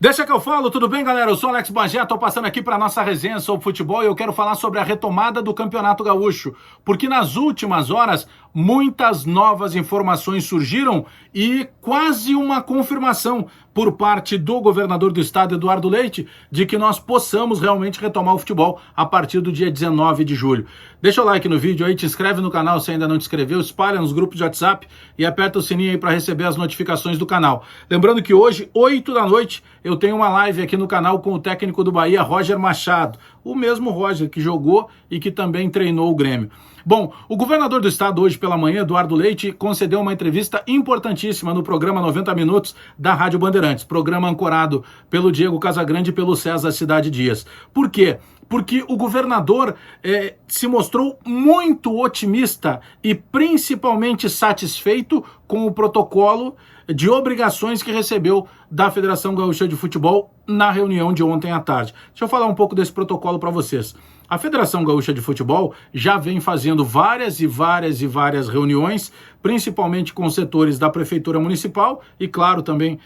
Deixa que eu falo, tudo bem, galera? Eu sou Alex Bagé, tô passando aqui para nossa resenha sobre futebol e eu quero falar sobre a retomada do Campeonato Gaúcho, porque nas últimas horas muitas novas informações surgiram e quase uma confirmação por parte do governador do estado, Eduardo Leite, de que nós possamos realmente retomar o futebol a partir do dia 19 de julho. Deixa o like no vídeo aí, te inscreve no canal se ainda não te inscreveu, espalha nos grupos de WhatsApp e aperta o sininho aí para receber as notificações do canal. Lembrando que hoje, 8 da noite, eu tenho uma live aqui no canal com o técnico do Bahia, Roger Machado, o mesmo Roger que jogou e que também treinou o Grêmio. Bom, o governador do estado hoje pela manhã, Eduardo Leite, concedeu uma entrevista importantíssima no programa 90 Minutos da Rádio Bandeirantes, programa ancorado pelo Diego Casagrande e pelo César Cidade Dias. Por quê? Porque o governador se mostrou muito otimista e principalmente satisfeito com o protocolo de obrigações que recebeu da Federação Gaúcha de Futebol na reunião de ontem à tarde. Deixa eu falar um pouco desse protocolo para vocês. A Federação Gaúcha de Futebol já vem fazendo várias reuniões, principalmente com setores da Prefeitura Municipal e, claro, também,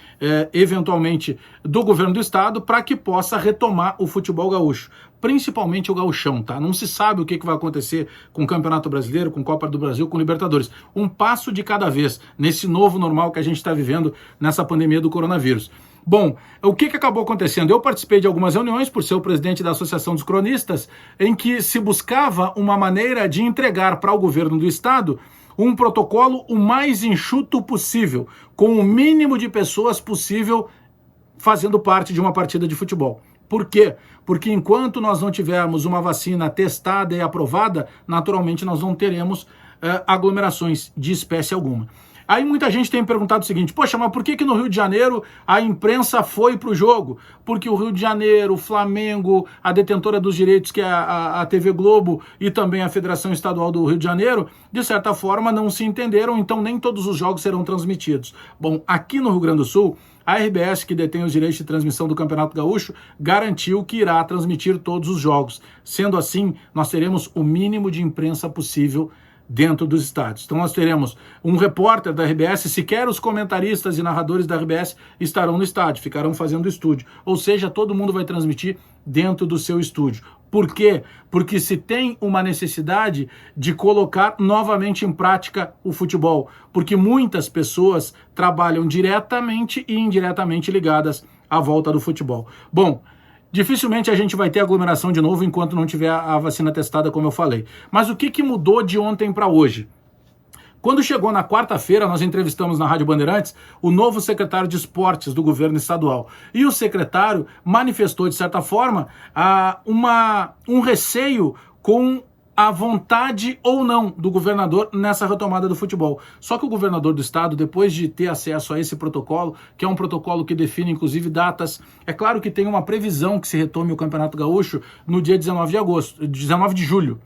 eventualmente, do Governo do Estado, para que possa retomar o futebol gaúcho, principalmente o gauchão, tá? Não se sabe o que vai acontecer com o Campeonato Brasileiro, com Copa do Brasil, com Libertadores. Um passo de cada vez, nesse novo normal que a gente está vivendo nessa pandemia do coronavírus. Bom, o que acabou acontecendo? Eu participei de algumas reuniões, por ser o presidente da Associação dos Cronistas, em que se buscava uma maneira de entregar para o governo do estado um protocolo o mais enxuto possível, com o mínimo de pessoas possível fazendo parte de uma partida de futebol. Por quê? Porque enquanto nós não tivermos uma vacina testada e aprovada, naturalmente nós não teremos aglomerações de espécie alguma. Aí muita gente tem perguntado o seguinte: poxa, mas por que no Rio de Janeiro a imprensa foi para o jogo? Porque o Rio de Janeiro, o Flamengo, a detentora dos direitos, que é a TV Globo, e também a Federação Estadual do Rio de Janeiro, de certa forma não se entenderam, então nem todos os jogos serão transmitidos. Bom, aqui no Rio Grande do Sul, a RBS, que detém os direitos de transmissão do Campeonato Gaúcho, garantiu que irá transmitir todos os jogos. Sendo assim, nós teremos o mínimo de imprensa possível dentro dos estádios. Então nós teremos um repórter da RBS, sequer os comentaristas e narradores da RBS estarão no estádio, ficarão fazendo estúdio. Ou seja, todo mundo vai transmitir dentro do seu estúdio. Por quê? Porque se tem uma necessidade de colocar novamente em prática o futebol, porque muitas pessoas trabalham diretamente e indiretamente ligadas à volta do futebol. Bom, dificilmente a gente vai ter aglomeração de novo enquanto não tiver a vacina testada, como eu falei. Mas o que mudou de ontem para hoje? Quando chegou na quarta-feira, nós entrevistamos na Rádio Bandeirantes o novo secretário de esportes do governo estadual. E o secretário manifestou, de certa forma, um receio com a vontade ou não do governador nessa retomada do futebol. Só que o governador do estado, depois de ter acesso a esse protocolo, que é um protocolo que define inclusive datas, é claro que tem uma previsão que se retome o Campeonato Gaúcho no dia 19 de julho.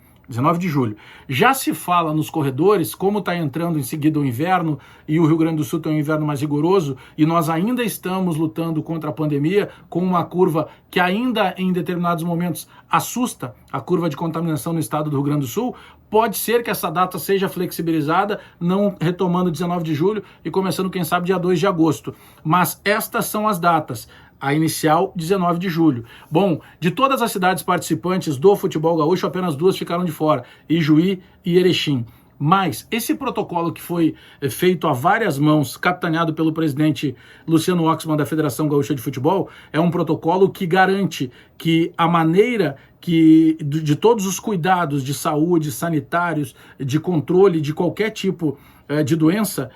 Já se fala nos corredores, como está entrando em seguida o inverno e o Rio Grande do Sul tem um inverno mais rigoroso e nós ainda estamos lutando contra a pandemia com uma curva que ainda em determinados momentos assusta, a curva de contaminação no estado do Rio Grande do Sul. Pode ser que essa data seja flexibilizada, não retomando 19 de julho e começando, quem sabe, dia 2 de agosto. Mas estas são as datas. A inicial, 19 de julho. Bom, de todas as cidades participantes do futebol gaúcho, apenas 2 ficaram de fora, Ijuí e Erechim. Mas esse protocolo que foi feito a várias mãos, capitaneado pelo presidente Luciano Oxman da Federação Gaúcha de Futebol, é um protocolo que garante que a maneira de todos os cuidados de saúde, sanitários, de controle de qualquer tipo de doença,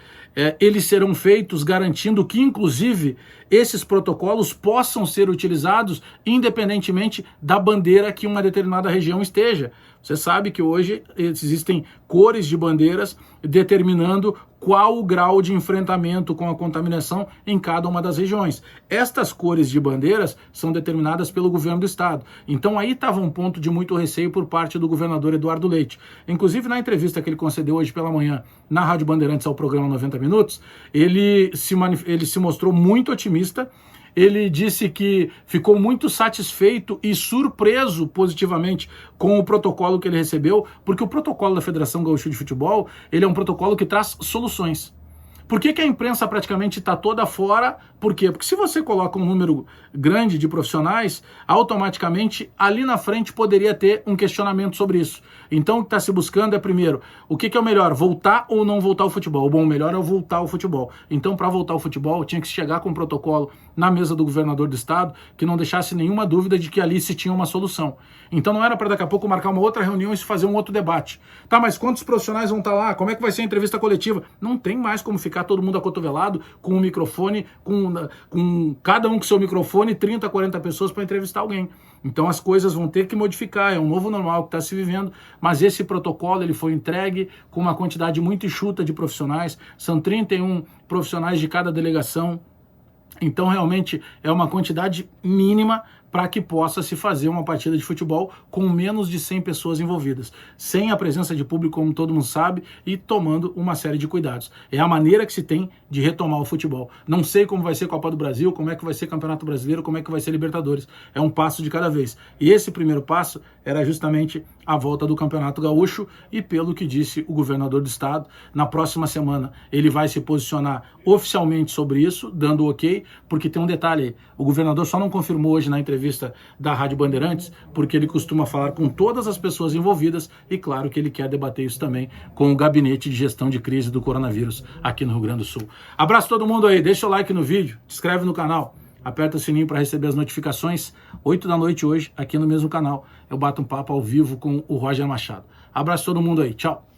eles serão feitos garantindo que, inclusive, esses protocolos possam ser utilizados independentemente da bandeira que uma determinada região esteja. Você sabe que hoje existem cores de bandeiras determinando qual o grau de enfrentamento com a contaminação em cada uma das regiões. Estas cores de bandeiras são determinadas pelo governo do estado. Então aí estava um ponto de muito receio por parte do governador Eduardo Leite. Inclusive na entrevista que ele concedeu hoje pela manhã na Rádio Bandeirantes ao programa 90 Minutos, ele se mostrou muito otimista. Ele disse que ficou muito satisfeito e surpreso positivamente com o protocolo que ele recebeu, porque o protocolo da Federação Gaúcha de Futebol, ele é um protocolo que traz soluções. Por que a imprensa praticamente está toda fora? Por quê? Porque se você coloca um número grande de profissionais, automaticamente ali na frente poderia ter um questionamento sobre isso. Então o que está se buscando é, primeiro, o que é o melhor, voltar ou não voltar ao futebol? Bom, o melhor é voltar ao futebol. Então, para voltar ao futebol, tinha que chegar com um protocolo na mesa do governador do estado que não deixasse nenhuma dúvida de que ali se tinha uma solução. Então não era para daqui a pouco marcar uma outra reunião e se fazer um outro debate. Tá, mas quantos profissionais vão estar lá? Como é que vai ser a entrevista coletiva? Não tem mais como ficar todo mundo acotovelado com um microfone, com cada um com seu microfone, 30, 40 pessoas para entrevistar alguém. Então as coisas vão ter que modificar, é um novo normal que está se vivendo, mas esse protocolo ele foi entregue com uma quantidade muito enxuta de profissionais, são 31 profissionais de cada delegação, então realmente é uma quantidade mínima para que possa se fazer uma partida de futebol com menos de 100 pessoas envolvidas, sem a presença de público, como todo mundo sabe, e tomando uma série de cuidados. É a maneira que se tem de retomar o futebol. Não sei como vai ser Copa do Brasil, como é que vai ser Campeonato Brasileiro, como é que vai ser Libertadores. É um passo de cada vez. E esse primeiro passo era justamente a volta do Campeonato Gaúcho e, pelo que disse o governador do estado, na próxima semana ele vai se posicionar oficialmente sobre isso, dando ok, porque tem um detalhe aí, o governador só não confirmou hoje na entrevista da Rádio Bandeirantes, porque ele costuma falar com todas as pessoas envolvidas e claro que ele quer debater isso também com o Gabinete de Gestão de Crise do Coronavírus aqui no Rio Grande do Sul. Abraço todo mundo aí, deixa o like no vídeo, se inscreve no canal, aperta o sininho para receber as notificações. 8 da noite hoje, aqui no mesmo canal, eu bato um papo ao vivo com o Roger Machado. Abraço todo mundo aí, tchau!